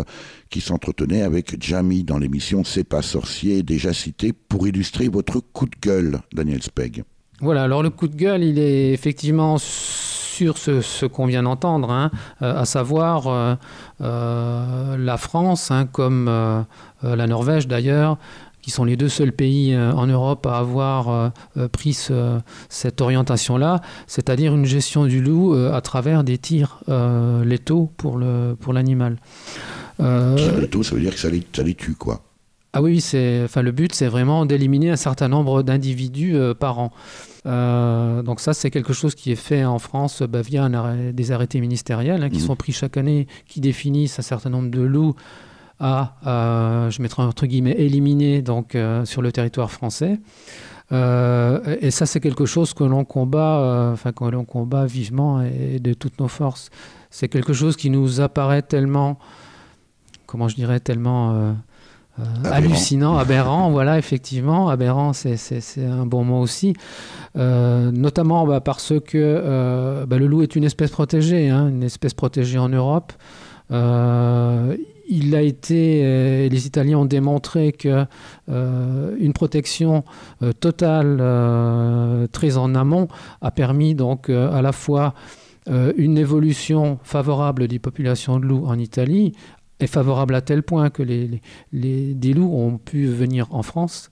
qui s'entretenait avec Jamy dans l'émission C'est pas sorcier, déjà cité, pour illustrer votre coup de gueule, Daniel Speg. Voilà, alors le coup de gueule, il est effectivement sur ce qu'on vient d'entendre, à savoir la France, comme la Norvège d'ailleurs, qui sont les 2 seuls pays en Europe à avoir pris cette orientation-là, c'est-à-dire une gestion du loup à travers des tirs létaux pour l'animal. Tirs létaux, ça veut dire que ça les tue, quoi. Ah oui, le but, c'est vraiment d'éliminer un certain nombre d'individus par an. Donc ça, c'est quelque chose qui est fait en France via des arrêtés ministériels qui sont pris chaque année, qui définissent un certain nombre de loups à, je mettrai entre guillemets, éliminer donc, sur le territoire français. Et ça, c'est quelque chose que l'on combat, vivement et de toutes nos forces. C'est quelque chose qui nous apparaît tellement, hallucinant, aberrant, voilà, effectivement. Aberrant, c'est un bon mot aussi. Notamment parce que le loup est une espèce protégée, une espèce protégée en Europe. Il a été, les Italiens ont démontré que une protection totale, très en amont, a permis donc à la fois une évolution favorable des populations de loups en Italie, est favorable à tel point que des loups ont pu venir en France,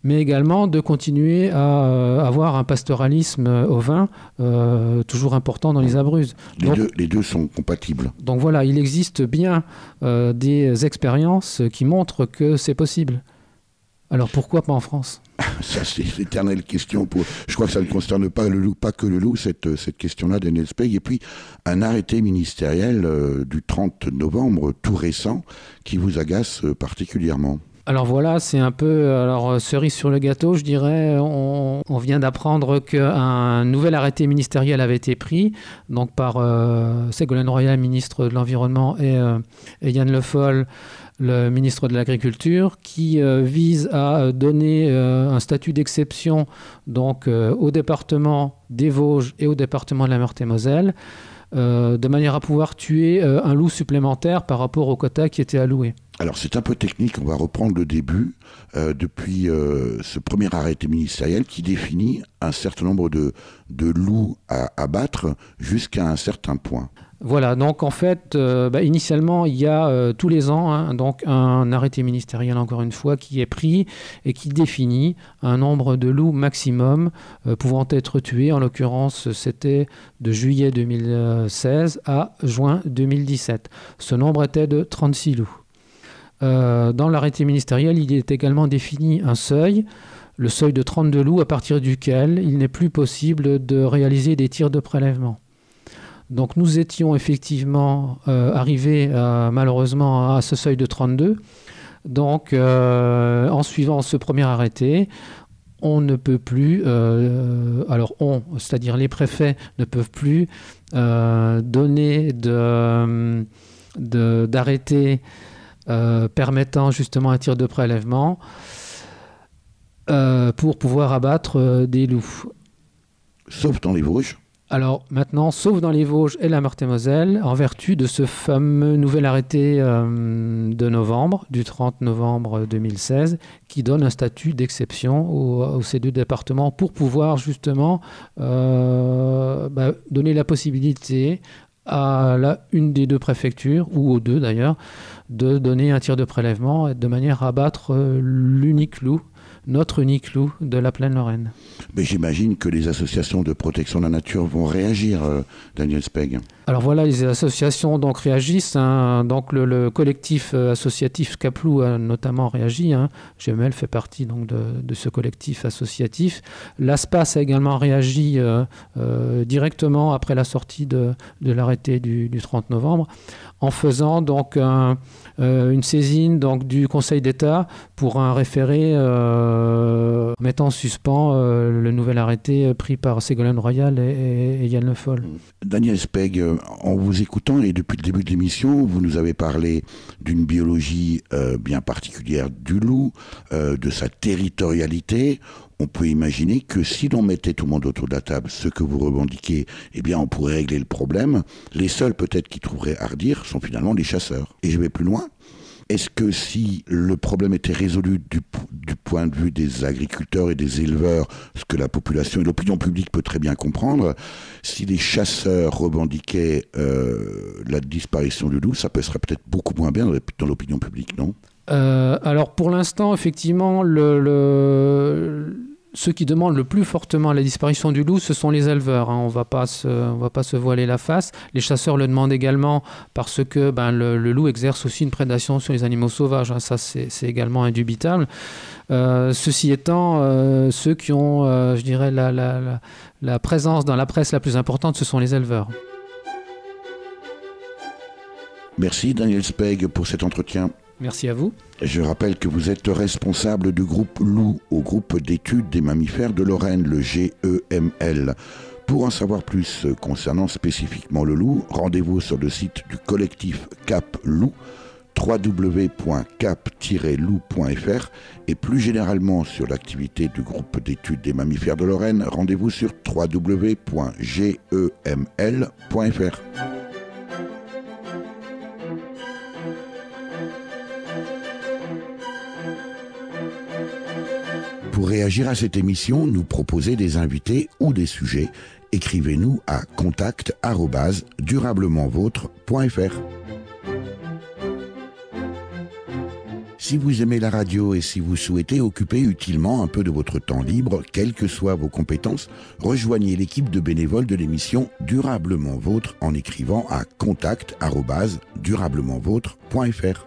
mais également de continuer à avoir un pastoralisme ovin toujours important dans les Abruzzes. Les deux sont compatibles. Donc voilà, il existe bien des expériences qui montrent que c'est possible. Alors pourquoi pas en France ? Ça, c'est l'éternelle question. Je crois que ça ne concerne pas que le loup, cette question-là, Daniel Speig. Et puis, un arrêté ministériel du 30 novembre, tout récent, qui vous agace particulièrement. Alors voilà, c'est un peu cerise sur le gâteau, je dirais. On vient d'apprendre qu'un nouvel arrêté ministériel avait été pris, donc par Ségolène Royal, ministre de l'Environnement, et Yann Le Foll, le ministre de l'Agriculture, qui vise à donner un statut d'exception donc au département des Vosges et au département de la Meurthe-et-Moselle, de manière à pouvoir tuer un loup supplémentaire par rapport au quota qui était alloué. Alors c'est un peu technique, on va reprendre le début, depuis ce premier arrêté ministériel qui définit un certain nombre de loups à abattre jusqu'à un certain point. Voilà, donc en fait, initialement, il y a tous les ans donc un arrêté ministériel, encore une fois, qui est pris et qui définit un nombre de loups maximum pouvant être tués. En l'occurrence, c'était de juillet 2016 à juin 2017. Ce nombre était de 36 loups. Dans l'arrêté ministériel, il est également défini un seuil, le seuil de 32 loups, à partir duquel il n'est plus possible de réaliser des tirs de prélèvement. Donc nous étions effectivement arrivés malheureusement à ce seuil de 32. Donc en suivant ce premier arrêté, on ne peut plus, c'est-à-dire les préfets ne peuvent plus donner d'arrêté permettant justement un tir de prélèvement pour pouvoir abattre des loups. Sauf dans les Vosges. Alors maintenant, sauf dans les Vosges et la Meurthe-et-Moselle, en vertu de ce fameux nouvel arrêté de novembre, du 30 novembre 2016, qui donne un statut d'exception ces deux départements pour pouvoir justement donner la possibilité à une des deux préfectures, ou aux deux d'ailleurs, de donner un tir de prélèvement de manière à abattre l'unique loup, notre unique loup de la plaine Lorraine. Mais j'imagine que les associations de protection de la nature vont réagir, Daniel Speig. Alors voilà, les associations donc réagissent. Donc le collectif associatif Cap-Loup a notamment réagi. GML fait partie donc de ce collectif associatif. L'ASPAS a également réagi directement après la sortie de l'arrêté du 30 novembre, en faisant donc une saisine donc du Conseil d'État pour un référé mettant en suspens le nouvel arrêté pris par Ségolène Royal et Yann Le Foll. Daniel Speig, en vous écoutant et depuis le début de l'émission, vous nous avez parlé d'une biologie bien particulière du loup, de sa territorialité. On peut imaginer que si l'on mettait tout le monde autour de la table, ce que vous revendiquez, eh bien on pourrait régler le problème. Les seuls peut-être qui trouveraient à redire sont finalement les chasseurs. Et je vais plus loin. Est-ce que si le problème était résolu du point de vue des agriculteurs et des éleveurs, ce que la population et l'opinion publique peut très bien comprendre, si les chasseurs revendiquaient la disparition du loup, ça serait peut-être beaucoup moins bien dans l'opinion publique, non ? Alors pour l'instant, effectivement, ceux qui demandent le plus fortement la disparition du loup, ce sont les éleveurs. On va pas se voiler la face. Les chasseurs le demandent également parce que le loup exerce aussi une prédation sur les animaux sauvages. Ça, c'est également indubitable. Ceci étant, ceux qui ont, je dirais, la présence dans la presse la plus importante, ce sont les éleveurs. Merci Daniel Speig pour cet entretien. Merci à vous. Je rappelle que vous êtes responsable du groupe Loup au groupe d'études des mammifères de Lorraine, le GEML. Pour en savoir plus concernant spécifiquement le loup, rendez-vous sur le site du collectif Cap Loup, www.cap-loup.fr, et plus généralement sur l'activité du groupe d'études des mammifères de Lorraine, rendez-vous sur www.geml.fr. Pour réagir à cette émission, nous proposer des invités ou des sujets, écrivez-nous à contact@durablementvôtre.fr. Si vous aimez la radio et si vous souhaitez occuper utilement un peu de votre temps libre, quelles que soient vos compétences, rejoignez l'équipe de bénévoles de l'émission Durablement Vôtre en écrivant à contact@durablementvôtre.fr.